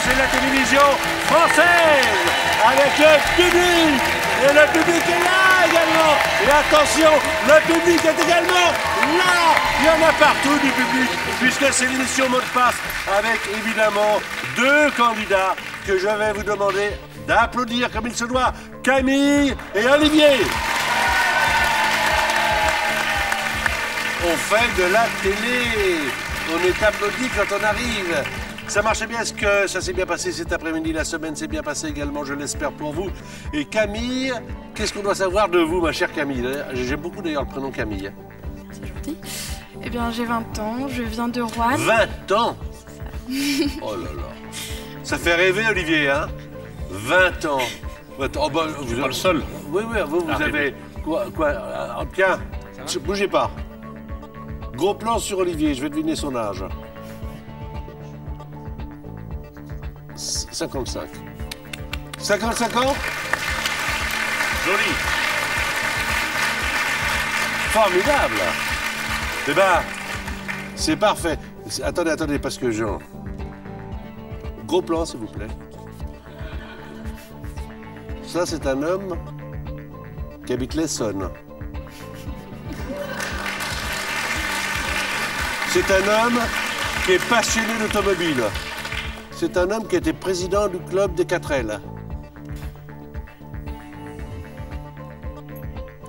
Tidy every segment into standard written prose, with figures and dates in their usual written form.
c'est la télévision française avec le public. Et le public est là également. Et attention, le public est également là. Il y en a partout du public, puisque c'est l'émission Mot de Passe avec évidemment deux candidats que je vais vous demander d'applaudir comme il se doit, Camille et Olivier. On fait de la télé. On est applaudi quand on arrive. Ça marchait bien, est-ce que ça s'est bien passé cet après-midi? La semaine s'est bien passée également, je l'espère pour vous. Et Camille, qu'est-ce qu'on doit savoir de vous, ma chère Camille? J'aime beaucoup d'ailleurs le prénom Camille. C'est gentil. Eh bien, j'ai 20 ans, je viens de Roanne. 20 ans? Oh là là. Ça fait rêver, Olivier, hein? 20 ans. Oh, bah, vous êtes pas le seul. Oui, vous avez... Quoi tiens, bougez pas. Gros plan sur Olivier, je vais deviner son âge. 55. 55 ans? Joli. Formidable. Eh ben, c'est parfait. Attendez, parce que Jean... Gros plan, s'il vous plaît. Ça, c'est un homme qui habite l'Essonne. C'est un homme qui est passionné d'automobile. C'est un homme qui était président du club des 4L.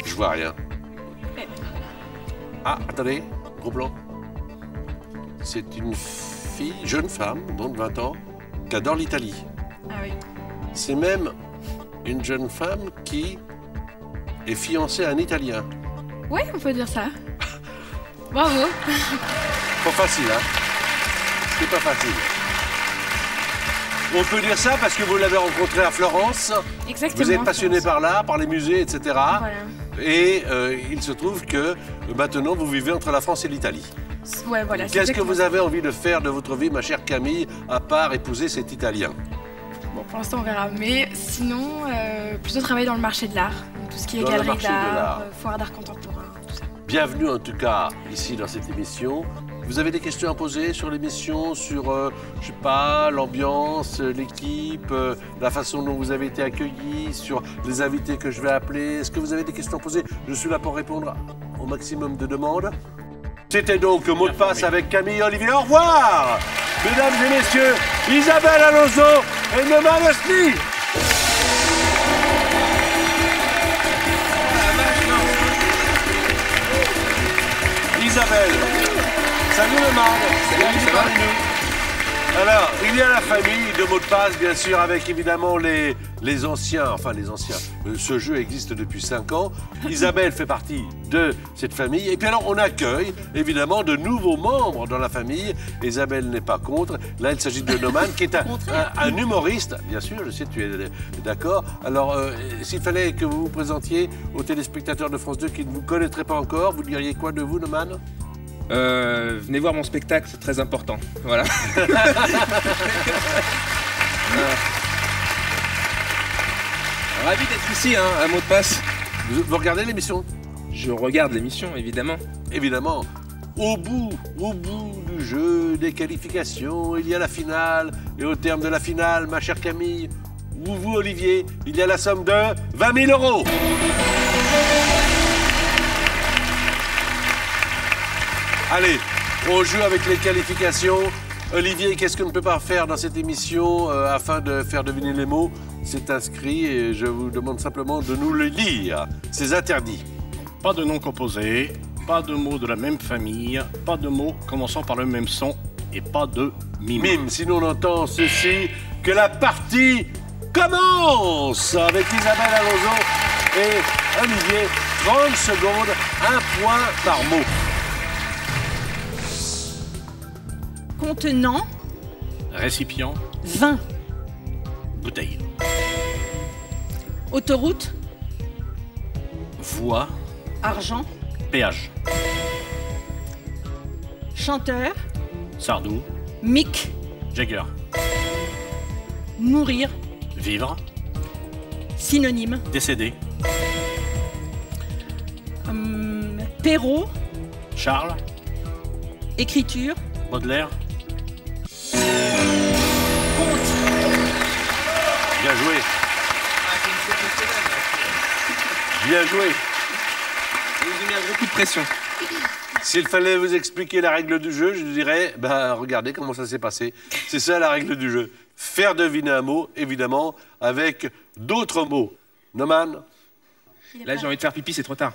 Je vois rien. Ah, attendez, gros plan. C'est une fille, jeune femme, donc de 20 ans, qui adore l'Italie. Ah oui. C'est même une jeune femme qui est fiancée à un Italien. Ouais, on peut dire ça. Bravo. Pas facile, hein? C'est pas facile. On peut dire ça parce que vous l'avez rencontré à Florence. Exactement. Vous êtes passionné par l'art, par les musées, etc. Voilà. Et il se trouve que maintenant, vous vivez entre la France et l'Italie. Ouais, voilà. Qu'est-ce que vous avez envie de faire de votre vie, ma chère Camille, à part épouser cet Italien? Bon, pour l'instant, on verra. Mais sinon, plutôt travailler dans le marché de l'art. Tout ce qui est Dans le galerie marché de l'art. d'art, foire d'art contemporain, tout ça. Bienvenue en tout cas ici dans cette émission. Vous avez des questions à poser sur l'émission, sur, je sais pas, l'ambiance, l'équipe, la façon dont vous avez été accueillis, sur les invités que je vais appeler. Est-ce que vous avez des questions à poser? Je suis là pour répondre au maximum de demandes. C'était donc Mot de Passe avec Camille et Olivier. Au revoir, mesdames et messieurs, Isabelle Alonso et Neumann Osni. Isabelle. Salut le Marne. Salut, ça va? Alors, il y a la famille de Mot de Passe, bien sûr, avec évidemment les anciens, enfin les anciens. Ce jeu existe depuis 5 ans. Isabelle fait partie de cette famille. Et puis alors, on accueille évidemment de nouveaux membres dans la famille. Isabelle n'est pas contre. Là, il s'agit de Neumann, qui est un humoriste. Bien sûr, je sais, tu es d'accord. Alors, s'il fallait que vous vous présentiez aux téléspectateurs de France 2 qui ne vous connaîtraient pas encore, vous diriez quoi de vous, Neumann? Venez voir mon spectacle, c'est très important. Voilà. Ravi d'être ici, hein, à Mot de Passe. Vous regardez l'émission? Je regarde l'émission, évidemment. Évidemment. Au bout du jeu, des qualifications, il y a la finale. Et au terme de la finale, ma chère Camille, ou vous, Olivier, il y a la somme de 20 000 €. Allez, on joue avec les qualifications. Olivier, qu'est-ce qu'on ne peut pas faire dans cette émission afin de faire deviner les mots? C'est inscrit et je vous demande simplement de nous le lire. C'est interdit. Pas de noms composés, pas de mots de la même famille, pas de mots commençant par le même son et pas de mime. Mime, sinon on entend ceci, que la partie commence avec Isabelle Alonso et Olivier. 30 secondes, 1 point par mot. Contenant, Récipient, vin. bouteille. Autoroute, Voix, argent. péage. Chanteur, Sardou, mic. Jagger. Mourir, Vivre, synonyme. décédé. Perrault, Charles, écriture. Baudelaire. Conte, Bien joué. Bien joué. Vous mis un gros coup de pression. S'il fallait vous expliquer la règle du jeu, je dirais, bah, regardez comment ça s'est passé. C'est ça la règle du jeu. Faire deviner un mot, évidemment, avec d'autres mots. Noman? Là, j'ai envie de faire pipi, c'est trop tard.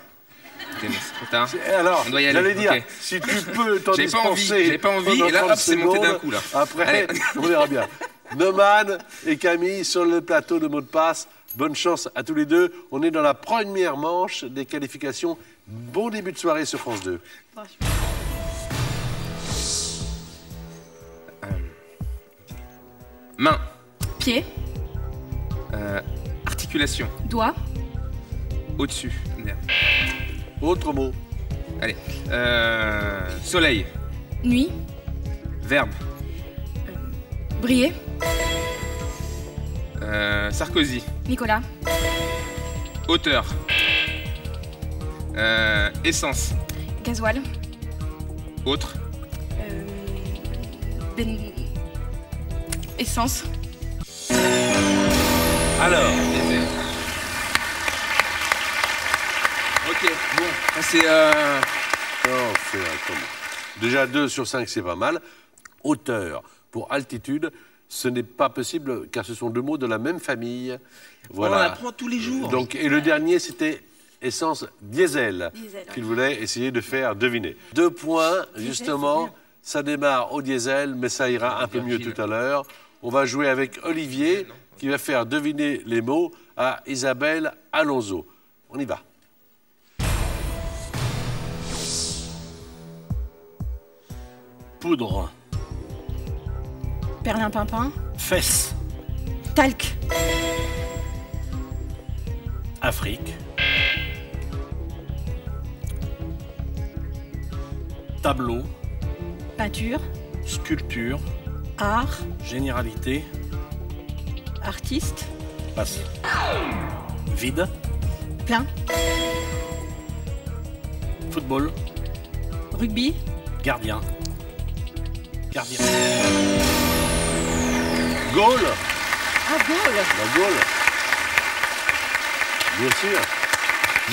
Ok, mais c'est trop tard. Alors, On doit y aller, j'allais dire, ok. si tu peux t'en J'ai pas envie, dispenser j'ai pas envie, pendant et là, 30 hop, c'est monté d'un secondes, coup, là. Après, Allez. on verra bien. Noman et Camille sur le plateau de mots de passe. Bonne chance à tous les deux. On est dans la première manche des qualifications. Bon début de soirée sur France 2. Main. Pied, Articulation. doigt, Au-dessus. Merde. Autre mot. Allez. Soleil. nuit, Verbe. briller, Sarkozy. Nicolas, Hauteur. Essence. gasoil, Autre. essence, Alors, Ok, bon. Ça, c'est... attends. Déjà 2 sur 5, c'est pas mal. Hauteur pour altitude, ce n'est pas possible car ce sont deux mots de la même famille. Voilà. On apprend tous les jours. Donc, et le dernier, c'était essence diesel, Diesel, ouais. qu'il voulait essayer de faire deviner. 2 points, justement, ça démarre au diesel, mais ça ira un peu mieux tout à l'heure. On va jouer avec Olivier, qui va faire deviner les mots à Isabelle Alonso. On y va. Poudre. Perlimpinpin. Fesse. Talc. Afrique. Tableau. Peinture. Sculpture. Art. Généralité. Artiste. Passe. Vide. Plein. Football. Rugby. Gardien. Gardien. Gaulle, Ah, goal. la Gaule. Bien sûr.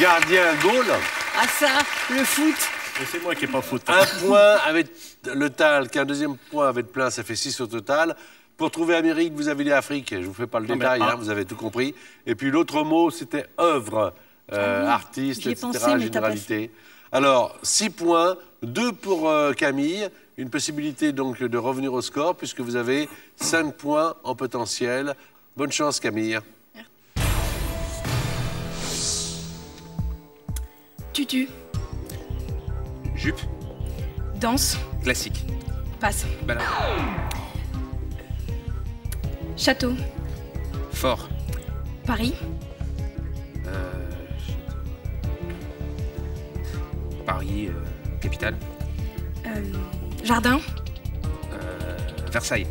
Gardien Gaulle. Ah, ça, le foot. Et c'est moi qui n'ai pas foot. Un point avec le talc, un deuxième point avec plein, ça fait 6 au total. Pour trouver Amérique, vous avez dit Afrique. Je ne vous fais pas le Non, mais détail, pas. vous avez tout compris. Et puis l'autre mot, c'était œuvre, artiste, J'y ai etc., pensé, mais t'as pas généralité. Alors, 6 points, 2 pour Camille. Une possibilité donc de revenir au score, puisque vous avez 5 points en potentiel. Bonne chance, Camille. tutu, Jupe. danse, Classique. passe, Balade. château, Fort. Paris, Paris. Capitale. jardin, Versailles.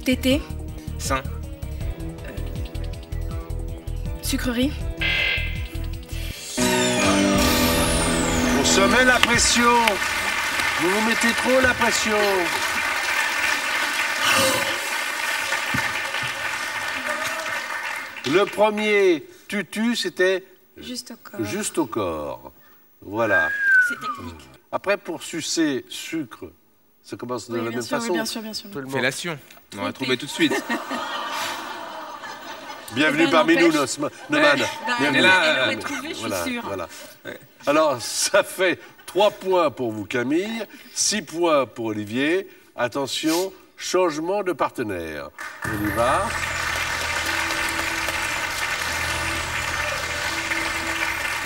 tété, Saint. sucrerie, On se met la pression. Vous vous mettez trop la pression. Le premier tutu, c'était juste au corps. juste au corps. Voilà. C'est technique. Après, pour sucer sucre, ça commence de Oui, la bien même sûr, oui, façon. bien sûr, bien sûr. Tout le monde. Fellation. On va trouver tout de suite. Bienvenue Eh ben, parmi nous, n'empêche. Noman. Bah, Bienvenue. Et là, elle aurait euh, trouvé, je suis Voilà, sûre. voilà. Alors, ça fait 3 points pour vous, Camille, 6 points pour Olivier. Attention, changement de partenaire. On y va.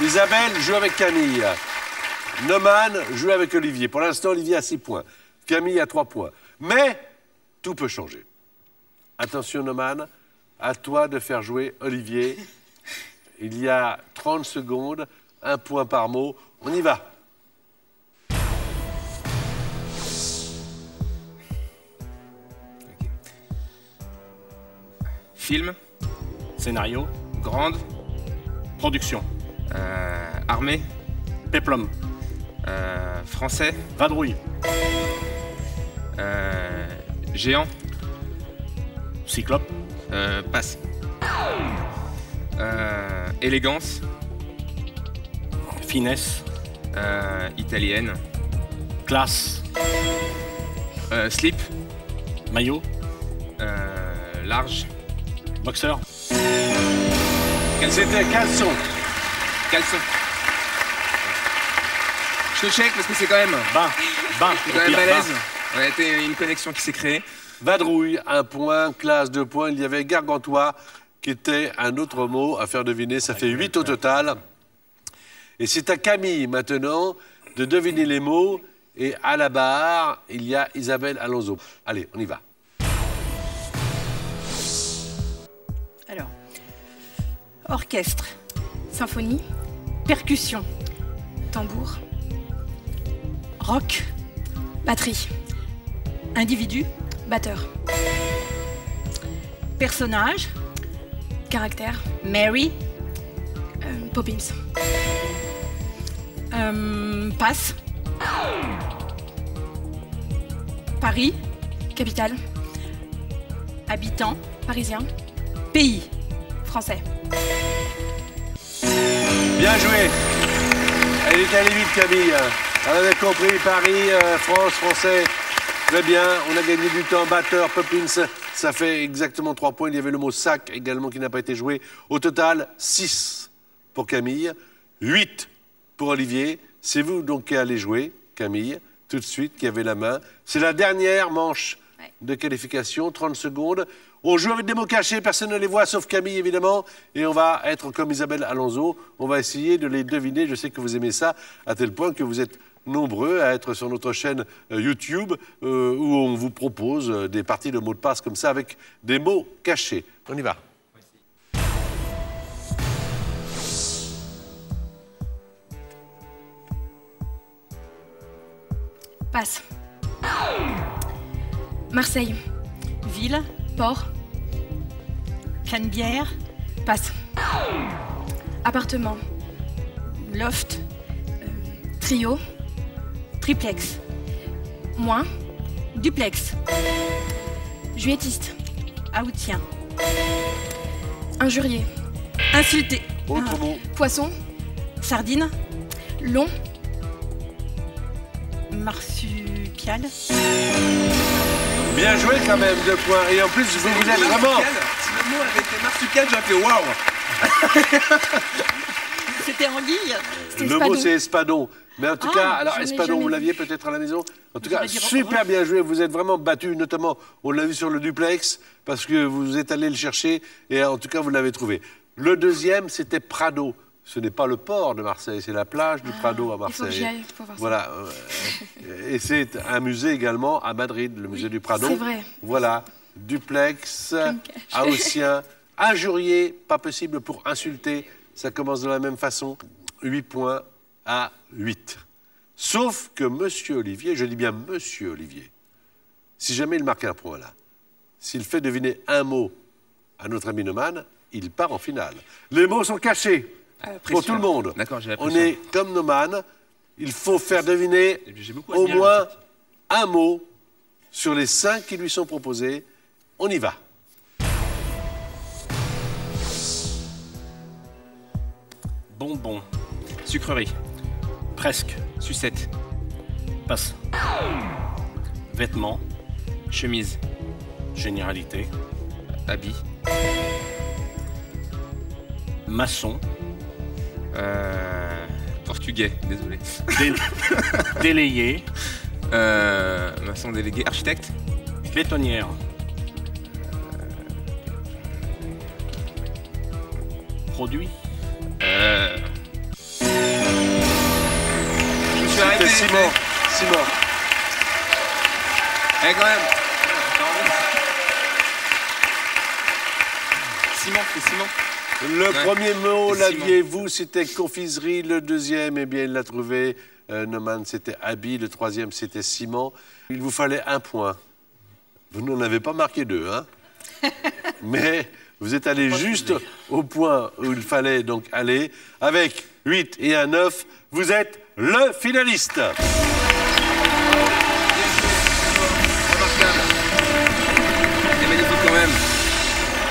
Isabelle joue avec Camille. Noman joue avec Olivier. Pour l'instant, Olivier a 6 points. Camille a 3 points. Mais tout peut changer. Attention, Noman, à toi de faire jouer Olivier. Il y a 30 secondes, 1 point par mot. On y va. Film. Scénario. Grande. Production. Armée. Péplum. Français. Vadrouille. Géant. Cyclope. Passe. Élégance. Finesse. Italienne. Classe. Slip. Maillot. Large. Boxeur. C'était caleçon. Caleçon. Je te check parce que c'est quand même... Bas. C'est quand même balèze. On a été une connexion qui s'est créée. Vadrouille, 1 point. Classe, 2 points. Il y avait gargantua, qui était un autre mot à faire deviner. Ça fait 8 au total. Et c'est à Camille, maintenant, de deviner les mots. Et à la barre, il y a Isabelle Alonso. Allez, on y va. Alors, orchestre, Symphonie, percussion, tambour, rock, batterie, individu, batteur, personnage, caractère, Mary, Poppins, passe, Paris, capitale, habitant, parisien, pays, français. Bien joué. Elle est allée vite, Camille. Elle avait compris Paris, France, français. Très bien. On a gagné du temps. Batteur, Poppins, ça fait exactement 3 points. Il y avait le mot sac également qui n'a pas été joué. Au total, 6 pour Camille, 8 pour Olivier. C'est vous donc qui allez jouer, Camille, tout de suite, qui avez la main. C'est la dernière manche de qualification, 30 secondes. On joue avec des mots cachés, personne ne les voit, sauf Camille, évidemment. Et on va être comme Isabelle Alonso. On va essayer de les deviner. Je sais que vous aimez ça, à tel point que vous êtes nombreux à être sur notre chaîne YouTube, où on vous propose des parties de mots de passe comme ça, avec des mots cachés. On y va. Passe. Marseille, ville, port, Canebière, passe. Appartement, loft, trio, triplex, moins, duplex, juillettiste, outien, injurier, insulté, Autre mot. poisson, sardine, long, marsupial, Bien joué quand même, 2 points. Et en plus, vous êtes vraiment... Si le mot avait été marsupial, j'aurais fait waouh. c'était anguille. c'était Le mot, espadon. c'est espadon. Mais en tout Ah, cas, alors j'en ai espadon, jamais vous vu. l'aviez peut-être à la maison. En tout cas, J'aurais dit super bien joué. Vous êtes vraiment battu, notamment, on l'a vu sur le duplex, parce que vous êtes allé le chercher, et en tout cas, vous l'avez trouvé. Le deuxième, c'était Prado. Ce n'est pas le port de Marseille, c'est la plage du Prado à Il faut que Marseille. j'y aille pour voir ça. Voilà. Et c'est un musée également à Madrid, le musée du Prado. c'est vrai. Voilà. Duplex, me cache. haussien, injurier, pas possible pour insulter. Ça commence de la même façon. 8 points à 8. Sauf que Monsieur Olivier, je dis bien Monsieur Olivier, si jamais il marque un point là, s'il fait deviner un mot à notre ami Noman, il part en finale. Les mots sont cachés. Pour tout le monde. D'accord, j'ai la On pression. est comme Noman. Il faut faire deviner Et puis, j'ai beaucoup au admiré moins le parti. un mot sur les 5 qui lui sont proposés. On y va. Bonbon. Sucrerie. Presque. Sucette. Passe. Vêtements. Chemise. Généralité. Habit. Maçon. Portugais, désolé. Dé- délayé. Maçon délégué. Architecte. Bétonnière. Produit. Je me suis arrêté. C'était Simon. Simon. Eh, quand même. Simon, c'est Simon. Le Ouais. premier mot, C'est l'aviez-vous, c'était confiserie. Le deuxième, eh bien, il l'a trouvé. Noman, c'était habit. Le troisième, c'était ciment. Il vous fallait un point. Vous n'en avez pas marqué 2, hein? Mais vous êtes allé juste au point où il fallait donc aller. Avec 8 et un 9, vous êtes le finaliste. Remarquable. C'est magnifique quand même.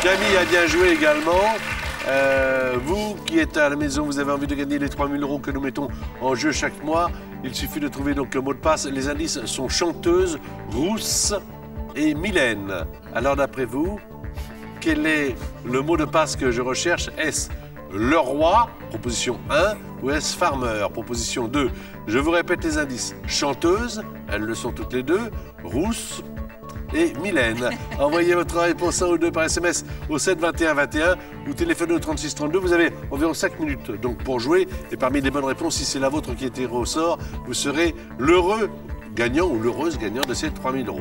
Camille a bien joué également. Vous qui êtes à la maison, vous avez envie de gagner les 3 000 € que nous mettons en jeu chaque mois. Il suffit de trouver donc le mot de passe. Les indices sont chanteuse, rousse et Mylène. Alors d'après vous, quel est le mot de passe que je recherche? Est-ce le roi, proposition 1, ou est-ce farmer, proposition 2? Je vous répète les indices. Chanteuse, elles le sont toutes les deux, rousse et Mylène. Envoyez votre réponse 1 ou 2 par SMS au 7 21 21 ou téléphonez au 36 32. Vous avez environ 5 minutes donc pour jouer. Et parmi les bonnes réponses, si c'est la vôtre qui est tirée au sort, vous serez l'heureux gagnant ou l'heureuse gagnante de ces 3 000 €.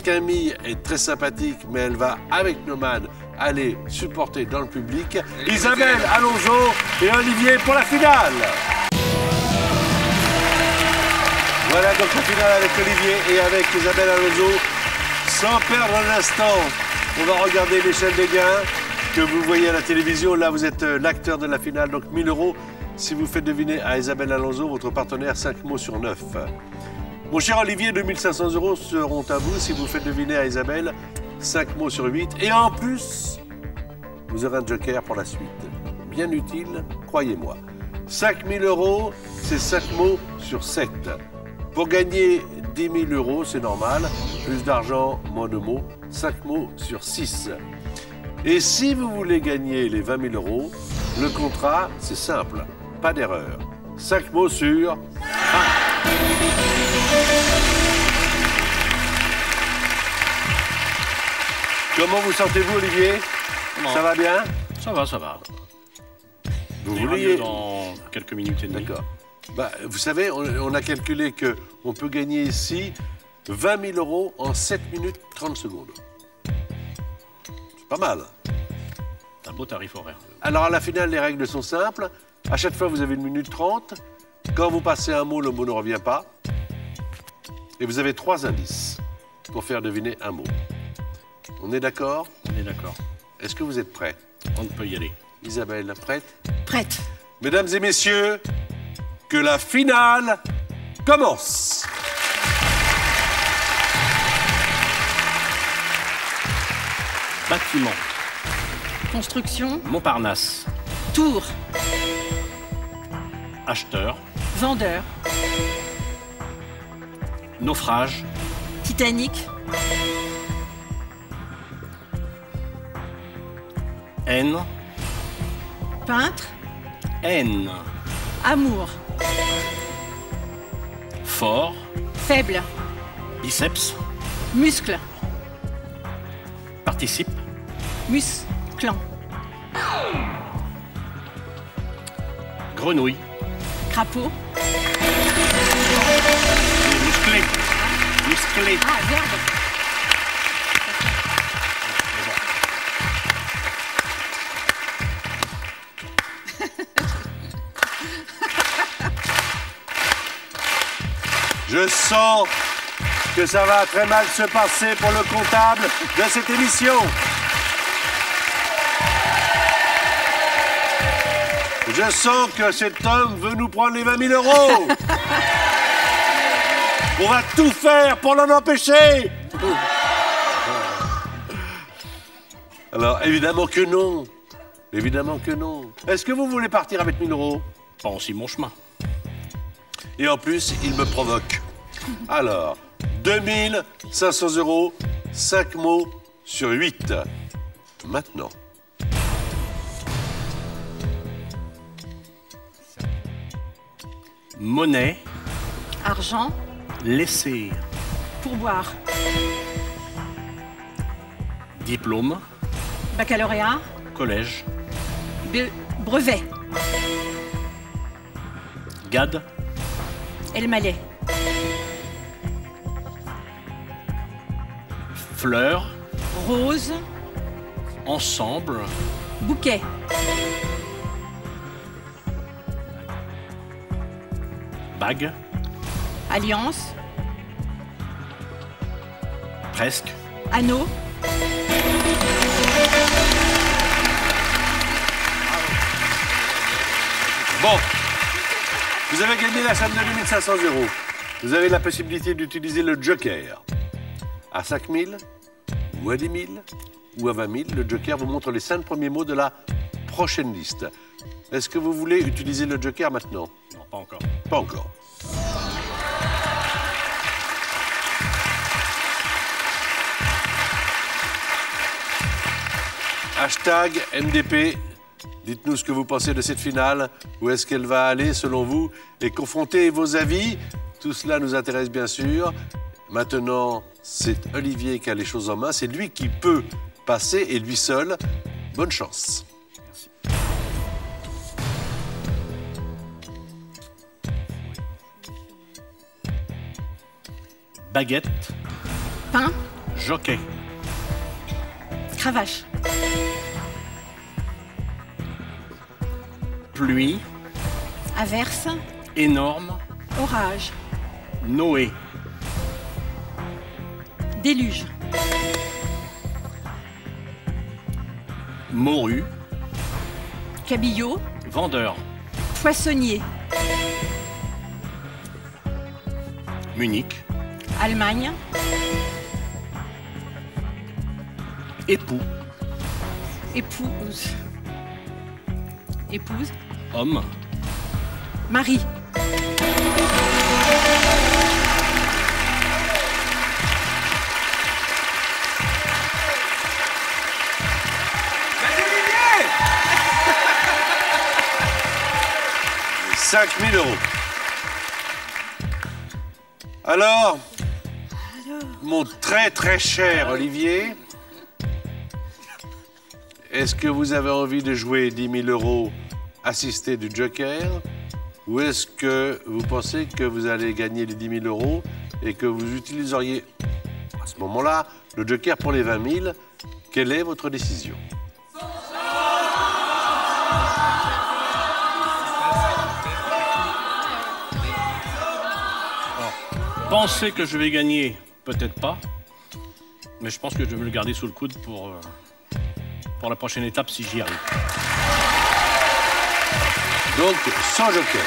Camille est très sympathique, mais elle va, avec Nomade, aller supporter dans le public Isabelle Alonso et Olivier pour la finale. Voilà donc la finale avec Olivier et avec Isabelle Alonso. Sans perdre un instant, on va regarder l'échelle des gains que vous voyez à la télévision. Là, vous êtes l'acteur de la finale, donc 1 000 €. Si vous faites deviner à Isabelle Alonso, votre partenaire, 5 mots sur 9. Mon cher Olivier, 2 500 € seront à vous si vous faites deviner à Isabelle 5 mots sur 8. Et en plus, vous aurez un joker pour la suite. Bien utile, croyez-moi. 5 000 €, c'est 5 mots sur 7. Pour gagner 10 000 €, c'est normal. Plus d'argent, moins de mots. 5 mots sur 6. Et si vous voulez gagner les 20 000 €, le contrat, c'est simple. Pas d'erreur. 5 mots sur 1. Comment vous sentez-vous, Olivier? Ça va bien? Ça va, ça va. Vous On ira vouliez... mieux dans quelques minutes et demie. D'accord. Bah, vous savez, on a calculé qu'on peut gagner ici 20 000 € en 7 minutes 30 secondes. C'est pas mal. C'est un beau tarif horaire. Alors, à la finale, les règles sont simples. À chaque fois, vous avez 1 minute 30. Quand vous passez un mot, le mot ne revient pas. Et vous avez 3 indices pour faire deviner un mot. On est d'accord? On est d'accord. Est-ce que vous êtes prêts? On peut y aller. Isabelle, prête? Prête. Mesdames et messieurs, que la finale commence. Bâtiment. Construction. Montparnasse. Tour. Acheteur. Vendeur. Naufrage. Titanic. Haine. Peintre. Haine. Amour. Fort. Faible. Biceps. Muscle. Participe. Musclant. Grenouille. Crapaud. Musclé. Musclé. Ah, verbe. Je sens que ça va très mal se passer pour le comptable de cette émission. Je sens que cet homme veut nous prendre les 20 000 €. On va tout faire pour l'en empêcher. Alors, évidemment que non. Évidemment que non. Est-ce que vous voulez partir avec 1 000 €? Pas aussi mon chemin. Et en plus, il me provoque. Alors, 2 500 €, 5 mots sur 8. Maintenant. Monnaie. Argent. Laisser. Pourboire. Diplôme. Baccalauréat. Collège. Brevet. Gade. El Malais. Fleur. Rose. Ensemble. Bouquet. Bague. Alliance. Presque. Anneau. Bon. Vous avez gagné la somme de 2 500 €. Vous avez la possibilité d'utiliser le joker à 5 000 ou à 10 000 ou à 20 000. Le joker vous montre les 5 premiers mots de la prochaine liste. Est-ce que vous voulez utiliser le joker maintenant? Non, pas encore. Pas encore. Hashtag MDP. Dites-nous ce que vous pensez de cette finale. Où est-ce qu'elle va aller selon vous? Et confrontez vos avis. Tout cela nous intéresse bien sûr. Maintenant, c'est Olivier qui a les choses en main. C'est lui qui peut passer et lui seul. Bonne chance. Merci. Baguette, Pain. jockey, Cravache. pluie, Averse. énorme, Orage. Noé, Déluge. morue, Cabillaud. vendeur, Poissonnier. Munich, Allemagne. époux, Épouse. Épouse. homme, Mari. Olivier! 5 000 €. Alors, mon très très cher Olivier, est-ce que vous avez envie de jouer 10 000 € assisté du joker? Ou est-ce que vous pensez que vous allez gagner les 10 000 € et que vous utiliseriez à ce moment-là le joker pour les 20 000? Quelle est votre décision? Penser que je vais gagner, peut-être pas, mais je pense que je vais me le garder sous le coude pour la prochaine étape si j'y arrive. Donc, sans joker.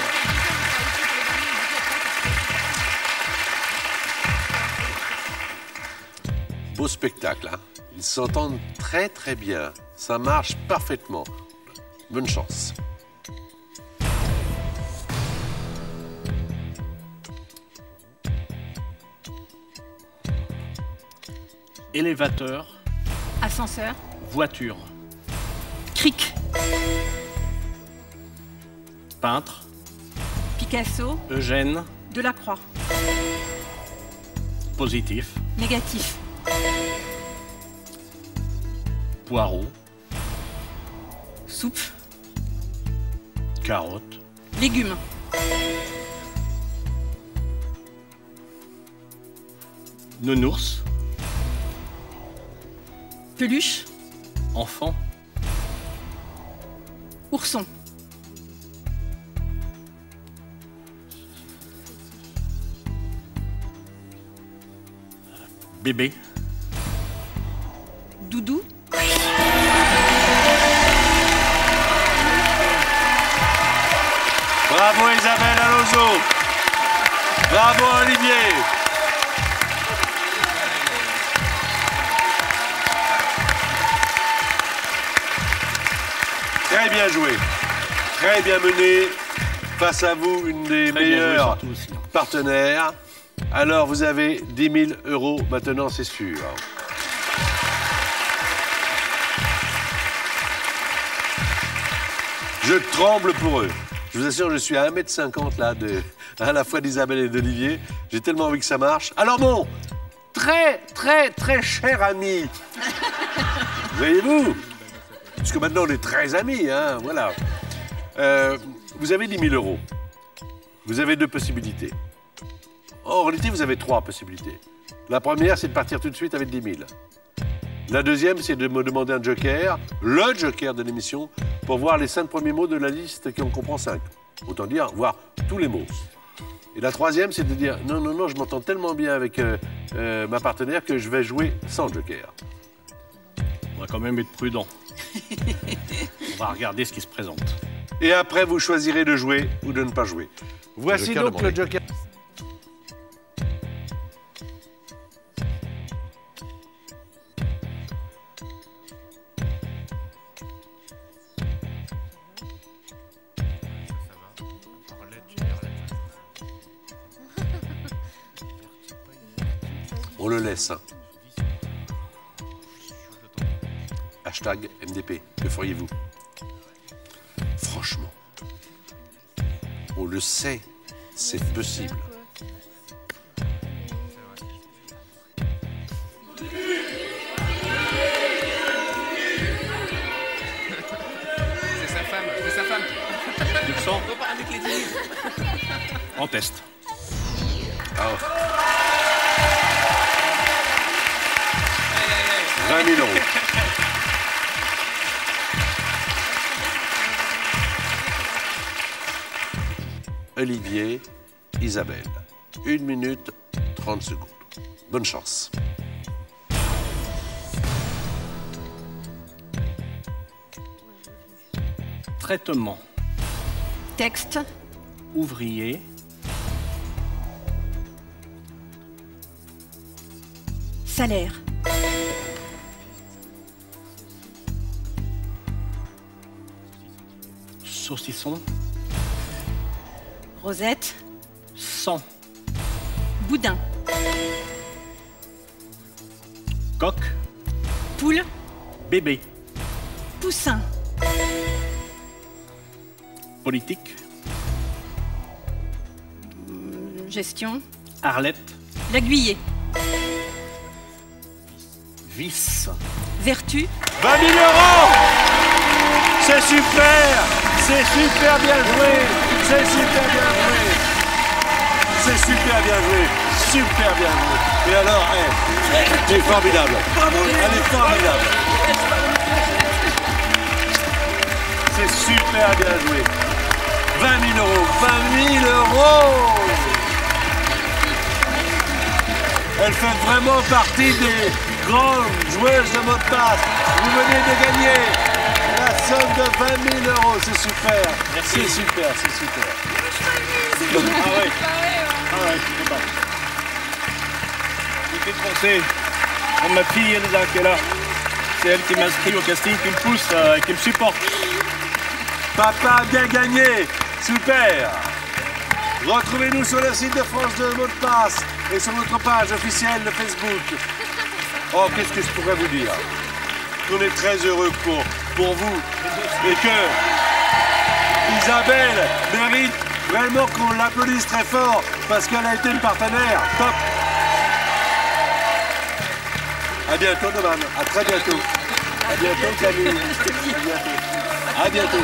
Beau spectacle, hein? Ils s'entendent très très bien. Ça marche parfaitement. Bonne chance. Élévateur, Ascenseur. voiture, Cric. peintre, Picasso. Eugène, Delacroix. positif, Négatif. poireau, Soupe. carotte, Légumes. nounours, Peluche. enfant, Ourson. bébé, Doudou. Bravo Isabelle Alonso. Bravo Olivier. Très bien joué. Très bien mené. Face à vous, une des très bien joué meilleures surtout aussi. partenaires. Alors, vous avez 10 000 € maintenant, c'est sûr. Je tremble pour eux. Je vous assure, je suis à 1,50 m là, à la fois d'Isabelle et d'Olivier. J'ai tellement envie que ça marche. Alors bon, très, très, très cher ami. Voyez-vous? Puisque maintenant, on est très amis, hein, voilà. Vous avez 10 000 €. Vous avez 2 possibilités. En réalité, vous avez 3 possibilités. La première, c'est de partir tout de suite avec 10 000. La deuxième, c'est de me demander un joker, le joker de l'émission, pour voir les 5 premiers mots de la liste qui en comprend 5. Autant dire, voir tous les mots. Et la troisième, c'est de dire, non, non, non, je m'entends tellement bien avec ma partenaire que je vais jouer sans joker. On va quand même être prudent. On va regarder ce qui se présente. Et après, vous choisirez de jouer ou de ne pas jouer. Voici joker donc demandé. le joker. On le laisse. Hein. Hashtag MDP. Que feriez-vous? Franchement, on le sait, c'est possible. C'est sa femme, c'est sa femme. Tu le sens? Repars avec les 10 000. On teste. Ah. 20 000 euros. Olivier, Isabelle. 1 minute 30 secondes. Bonne chance. Traitement. Texte. Ouvrier. Salaire. Saucisson. Rosette. Sang. Boudin. Coq. Poule. Bébé. Poussin. Politique. Gestion. Arlette. L'aiguiller. Vis. Vertu. 20 000 euros! C'est super! C'est super bien joué! C'est super bien joué! C'est super bien joué! Super bien joué! Et alors, elle est formidable! Elle est formidable! C'est super bien joué! 20 000 euros! 20 000 euros! Elle fait vraiment partie des grandes joueuses de mot de passe. Vous venez de gagner la somme de 20 000 euros. C'est super. C'est super, c'est super. Ah ouais. Ah ouais, je suis content. J'étais trompé. Comme ma fille Elsa qui est là. C'est elle qui m'inscrit au casting, qui me pousse, qui me supporte. Papa a bien gagné. Super. Retrouvez-nous sur le site de France 2 mot de passe et sur notre page officielle de Facebook. Oh, qu'est-ce que je pourrais vous dire? On est très heureux pour vous et que Isabelle mérite vraiment qu'on l'applaudisse très fort parce qu'elle a été une partenaire top. À bientôt, Noman. À très bientôt. À bientôt, Camille. À bientôt. À bientôt.